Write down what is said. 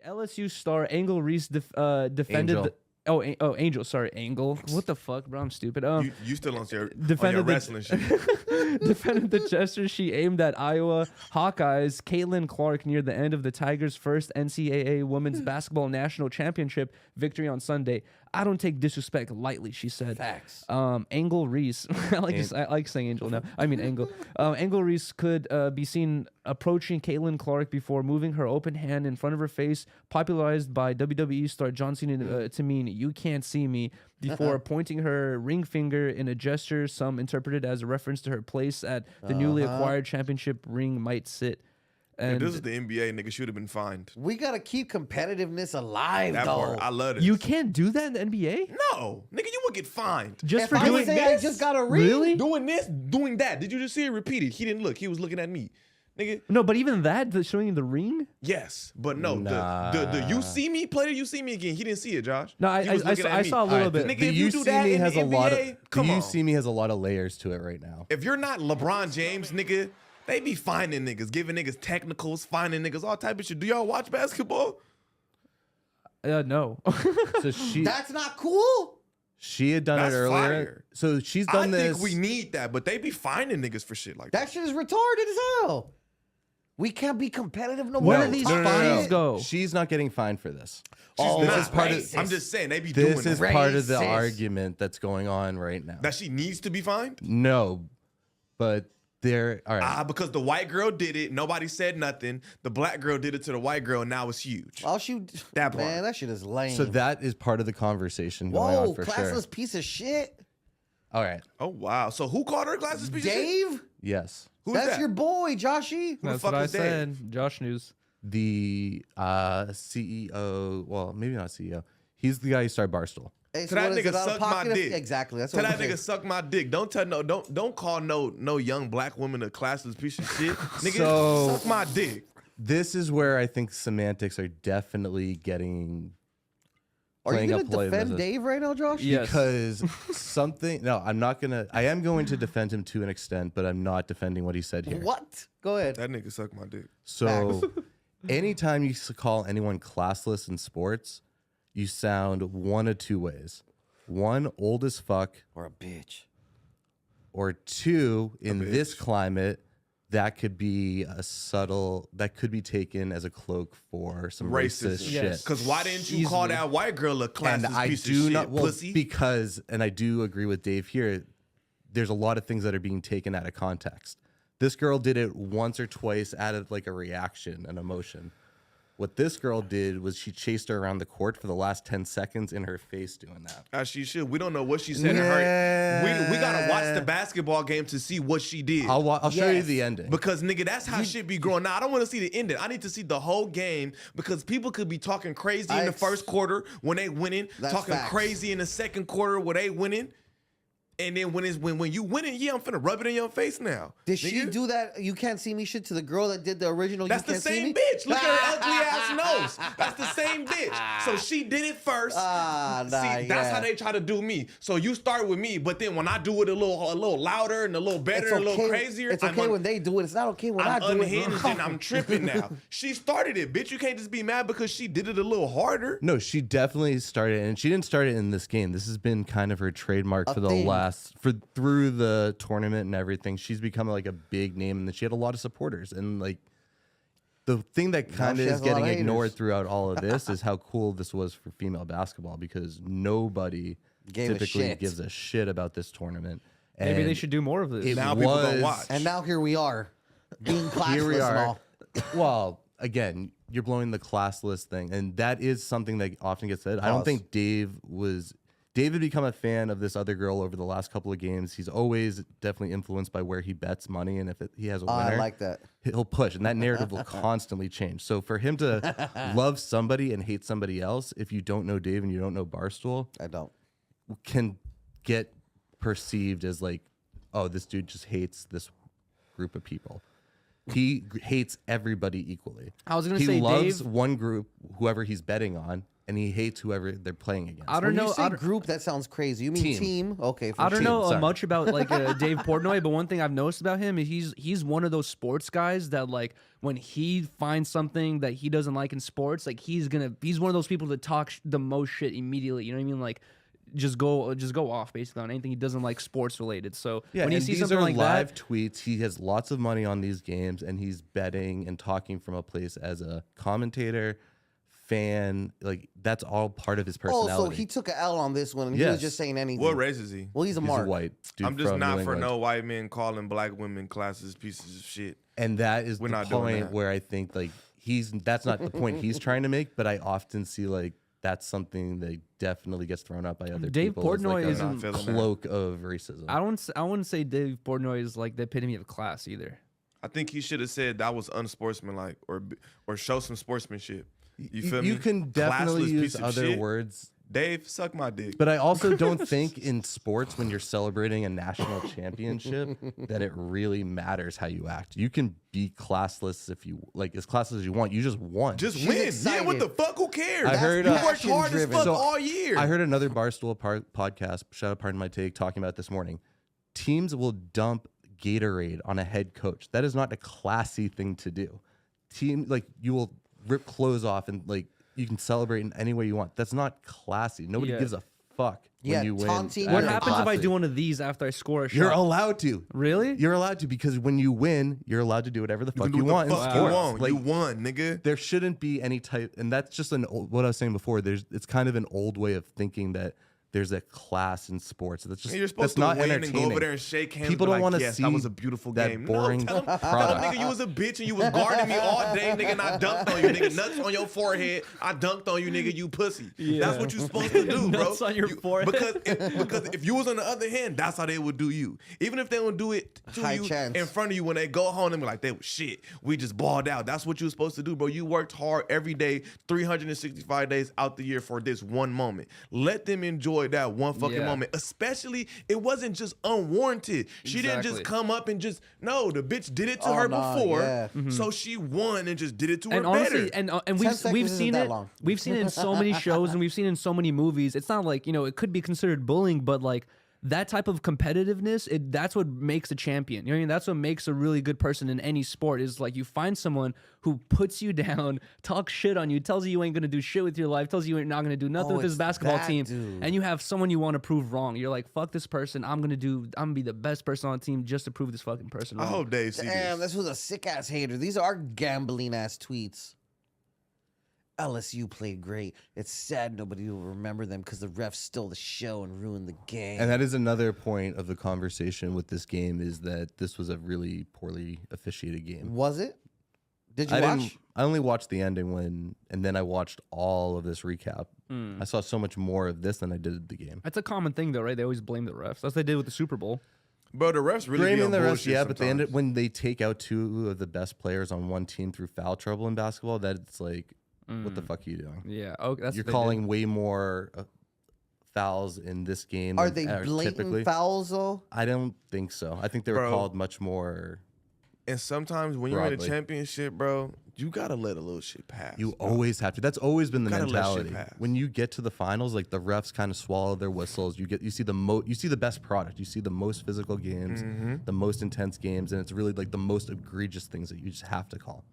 LSU star Angel Reese defended. Angel. Sorry, Angle. What the fuck, bro? I'm stupid. You still on your defended wrestling shit. defended the gesture she aimed at Iowa Hawkeyes Caitlin Clark near the end of the Tigers' first NCAA Women's Basketball National Championship victory on Sunday. I don't take disrespect lightly, she said. Facts. Angle Reese. I like saying Angel now. I mean Angle. Angle Reese could be seen approaching Caitlin Clark before moving her open hand in front of her face, popularized by WWE star John Cena to mean "you can't see me," before pointing her ring finger in a gesture some interpreted as a reference to her place at the newly acquired championship ring might sit. And if this is the NBA, nigga should have been fined. We gotta keep competitiveness alive, That though. part, I love it. you can't do that in the NBA No, nigga, you would get fined. just If for I doing say this. I just got a ring, Really? Doing this, doing that. Did you just see it repeated? He didn't look. He was looking at me. Nigga, No, but even that, showing the ring. yes. But no, Nah. the you see me play, you see me again. He didn't see it, Josh. No, He was looking at I me. saw a little All right, bit. Nigga, The if you you do see that me in has the a lot of. NBA, come The you on. see me has a lot of layers to it right now. If you're not LeBron James, nigga, they be finding niggas, giving niggas technicals, finding niggas, all type of shit. Do y'all watch basketball? No. So she that's not cool. she had done That's it earlier. fire. So she's I done this. think we need that, but they be finding niggas for shit like that. That shit is retarded as hell. We can't be competitive no more. Where do these fines go? She's not getting fined for this. She's this not is part of- racist. I'm just saying they be doing This is that. part of the Racist. argument that's going on right now. That she needs to be fined? No, but they're all right. Because the white girl did it, nobody said nothing. The black girl did it to the white girl, and now it's huge. Oh, shoot. That part. Man, that shit is lame. So that is part of the conversation going Whoa, on for classless sure. piece of shit. All right. Oh wow! So who called her glasses? Piece of shit? Dave? Yes. Who's That's that? your boy, Joshy. That's fuck what I is Dave? said. Josh News. The CEO. Well, maybe not CEO. He's the guy who started Barstool. Hey, So that what is nigga it, out of suck my pocket? dick. Exactly. That's Tell what that I'm nigga suck my dick. Don't tell don't call no young black woman a classless piece of shit. Nigga, So- suck my dick. This is where I think semantics are definitely getting. Are you playing going up to play defend this. Dave right now, Josh? Yes. Because something. No, I'm not gonna. I am going to defend him to an extent, but I'm not defending what he said here. What? Go ahead. That nigga suck my dick. So, anytime you call anyone classless in sports, you sound one of two ways: one, old as fuck, Or a bitch. or two, in this bitch. climate, that could be a subtle. That could be taken as a cloak for some Racism. racist Yes. shit. Cause why didn't you call Easily. that white girl a And classless I piece do of not shit, well, pussy? because, and I do agree with Dave here. There's a lot of things that are being taken out of context. This girl did it once or twice out of like a reaction, an emotion. What this girl did was she chased her around the court for the last 10 seconds in her face doing that. As she should. We don't know what she said in her. We gotta watch the basketball game to see what she did. I'll show you Yes. the ending. Because nigga, that's how shit be growing. Now I don't want to see the ending. I need to see the whole game because people could be talking crazy in the first quarter when they winning, That's talking facts. crazy in the second quarter when they winning, and then when you winning, yeah, I'm finna rub it in your face now. Did she nigga. do that? You can't see me shit to the girl that did the original. That's You the Can't See same Me? bitch. Look at her ugly ass nose. That's the same bitch. So she did it first. Nah, See, that's how they try to do me. So you start with me, but then when I do it a little louder and a little better, and a little crazier, It's okay when they do it. It's not okay when I I'm do unhinged it. and I'm tripping now. She started it, bitch. You can't just be mad because she did it a little harder. No, she definitely started, and she didn't start it in this game. This has been kind of her trademark for the thing. through the tournament and everything. She's become like a big name, and she had a lot of supporters. And like the thing that kind she of has is a lot getting of ignored haters. throughout all of this is how cool this was for female basketball because nobody Gave a typically shit. gives a shit about this tournament. Maybe they And should do more of this. it Now people gonna was- watch. And now here we are, being classless Here we and are. all. Well, again, you're blowing the classless thing, and that is something that often gets said. I don't Pause. think Dave had become a fan of this other girl over the last couple of games. He's always definitely influenced by where he bets money, and if he has a winner, I like that. he'll push, and that narrative will constantly change. So for him to love somebody and hate somebody else, if you don't know Dave and you don't know Barstool, I don't. can get perceived as like, oh, this dude just hates this group of people. He hates everybody equally. I was gonna he say, loves Dave- one group, whoever he's betting on, and he hates whoever they're playing against. I don't When know. you say group, that sounds crazy. You mean team? Okay. I don't sure. know sorry. much about like Dave Portnoy, but one thing I've noticed about him is he's one of those sports guys that like when he finds something that he doesn't like in sports, like he's one of those people that talk the most shit immediately. You know what I mean? Like just go off basically on anything he doesn't like sports related. So Yeah, when you and see these something are like live that, tweets. He has lots of money on these games, and he's betting and talking from a place as a commentator, fan. Like that's all part of his personality. Oh, so he took an L on this one, and he was Yes. just saying anything. What race is he? Well, he's a He's mark. a white dude. I'm just from not New for England. no white men calling black women classes pieces of shit. And that is We're the not doing point that. where I think like that's not the point he's trying to make, but I often see like that's something that definitely gets thrown up by other Dave people. as, Portnoy like, isn't- a Not feeling that. cloak of racism. I wouldn't say Dave Portnoy is like the epitome of class either. I think he should have said that was unsportsmanlike or show some sportsmanship. You feel me? You can definitely Classless use piece of other shit. words, Dave, suck my dick. but I also don't think in sports when you're celebrating a national championship that it really matters how you act. You can be classless if you like, as classless as you want. You just won. Just She's win. excited. Yeah, what the fuck? Who cares? I heard, you worked passion hard driven. as fuck So, all year. I heard another Barstool podcast, shout out Pardon My Take, talking about it this morning. Teams will dump Gatorade on a head coach. That is not a classy thing to do. You will rip clothes off and like you can celebrate in any way you want. That's not classy. Nobody Yeah. gives a fuck Yeah, when you win. taunting That What You're is happens if I classy. do one of these after I score a shot? You're allowed to. Really? You're allowed to because when you win, you're allowed to do whatever the you fuck can you do what want. the in fuck you sports. want. Like, You won, nigga. there shouldn't be any type, and that's just what I was saying before. It's kind of an old way of thinking that there's a class in sports. That's just And you're supposed that's to not win and go entertaining. over there and shake hands. People be don't like, want to yes, see that was a beautiful that game. boring No, tell them, product. nigga, you was a bitch and you was guarding me all day, nigga, and I dunked on you, nigga. Nuts on your forehead. I dunked on you, nigga, you pussy. That's what you supposed to do, bro. Nuts on your forehead. Because if you was on the other hand, that's how they would do you. Even if they would do it to High you chance. in front of you when they go home and be like, they was shit. We just balled out. That's what you were supposed to do, bro. You worked hard every day, 365 days out the year for this one moment. Let them enjoy that one fucking Yeah. moment. Especially, it wasn't just unwanted. She didn't just Exactly. come up and just, no, the bitch did it to Oh, her nah, before. yeah. So she won and just did it to And her honestly, better. and 10 we've seconds isn't seen that it. long. We've seen it in so many shows and we've seen it in so many movies. It's not like it could be considered bullying, but like that type of competitiveness, that's what makes a champion. You know what I mean? That's what makes a really good person in any sport. Is like you find someone who puts you down, talks shit on you, tells you ain't gonna do shit with your life, tells you you're not gonna do nothing Oh, with this it's basketball that team, dude. and you have someone you want to prove wrong. You're like, fuck this person. I'm gonna be the best person on the team just to prove this fucking person I wrong. hope Dave see Damn, this. this was a sick ass hater. These are gambling ass tweets. LSU played great. It's sad nobody will remember them because the refs stole the show and ruined the game. And that is another point of the conversation with this game is that this was a really poorly officiated game. Was it? Did you watch? I only watched the ending and then I watched all of this recap. I saw so much more of this than I did the game. That's a common thing though, right? They always blame the refs. That's what they did with the Super Bowl. Bro, the refs really be Blaming on the rest, bullshit yeah, but they sometimes. ended when they take out two of the best players on one team through foul trouble in basketball. That's like, what the fuck are you doing? Yeah. Okay. That's You're what they did. calling way more fouls in this game. Are than they blatant typically. fouls though? I don't think so. I think they were Bro. called much more. And sometimes when you're in a Broadly. championship, bro, you gotta let a little shit pass. You bro. always have to. That's always been the Gotta let shit mentality. pass. When you get to the finals, like the refs kind of swallow their whistles. You see the best product. You see the most physical games, Mm-hmm. the most intense games, and it's really like the most egregious things that you just have to call.